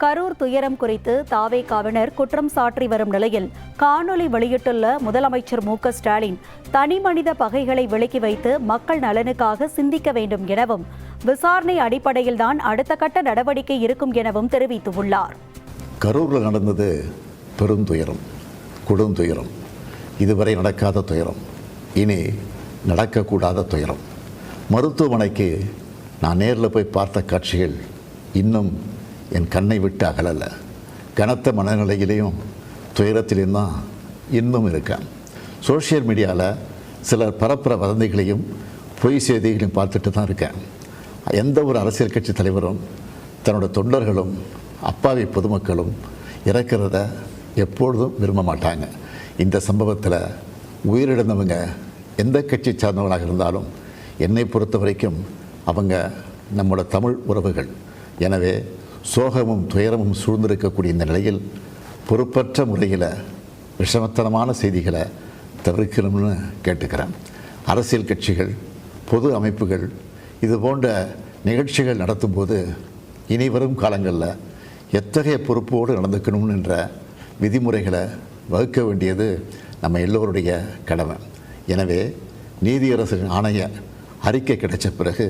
கரூர் துயரம் குறித்து தாவேகாவினர் குற்றம் சாட்டி வரும் நிலையில் காணொலி வெளியிட்டுள்ள முதலமைச்சர் மு.க.ஸ்டாலின் தனிமனித பகைகளை விலக்கி வைத்து மக்கள் நலனுக்காக சிந்திக்க வேண்டும் எனவும் விசாரணை அடிப்படையில்தான் அடுத்த கட்ட நடவடிக்கை இருக்கும் எனவும் தெரிவித்துள்ளார். கரூரில் நடந்தது பெருந்துயரம், கொடுந்துயரம், இதுவரை நடக்காத துயரம், இனி நடக்கக்கூடாத துயரம். மருத்துவமனைக்கு நான் நேரில் போய் பார்த்த காட்சிகள் இன்னும் என் கண்ணை விட்டு அகலலை. கனத்த மனநிலையிலையும் துயரத்திலையும் தான் இன்னும் இருக்கேன். சோஷியல் மீடியாவில் சிலர் பரப்புற வதந்திகளையும் பொய் செய்திகளையும் பார்த்துட்டு தான் இருக்கேன். எந்த ஒரு அரசியல் கட்சி தலைவரும் தன்னோட தொண்டர்களும் அப்பாவி பொதுமக்களும் இறக்கிறத எப்பொழுதும் விரும்ப மாட்டாங்க. இந்த சம்பவத்தில் உயிரிழந்தவங்க எந்த கட்சி சார்ந்தவர்களாக இருந்தாலும் என்னை பொறுத்த வரைக்கும் அவங்க நம்மளோட தமிழ் உறவுகள். எனவே சோகமும் துயரமும் சூழ்ந்திருக்கக்கூடிய இந்த நிலையில் பொறுப்பற்ற முறையில் விஷமத்தனமான செய்திகளை தவிர்க்கணும்னு கேட்டுக்கிறேன். அரசியல் கட்சிகள், பொது அமைப்புகள் இது போன்ற நிகழ்ச்சிகள் நடத்தும்போது இனி வரும் காலங்களில் எத்தகைய பொறுப்போடு நடந்துக்கணும்னு என்ற விதிமுறைகளை வகுக்க வேண்டியது நம்ம எல்லோருடைய கடமை. எனவே நீதியரசரின் ஆணைய அறிக்கை கிடைச்ச பிறகு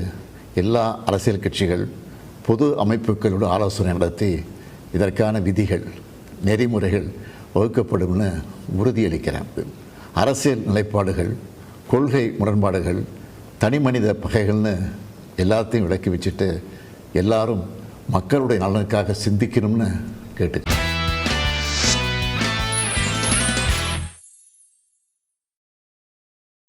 எல்லா அரசியல் கட்சிகள், பொது அமைப்புகளோடு ஆலோசனை நடத்தி இதற்கான விதிகள், நெறிமுறைகள் வகுக்கப்படும்னு உறுதியளிக்கிறேன். அரசியல் நிலைப்பாடுகள், கொள்கை முரண்பாடுகள், தனிமனித பகைகள்னு எல்லாத்தையும் விலக்கி வச்சுட்டு எல்லாரும் மக்களுடைய நலனுக்காக சிந்திக்கணும்னு கேட்டுக்கிறேன்.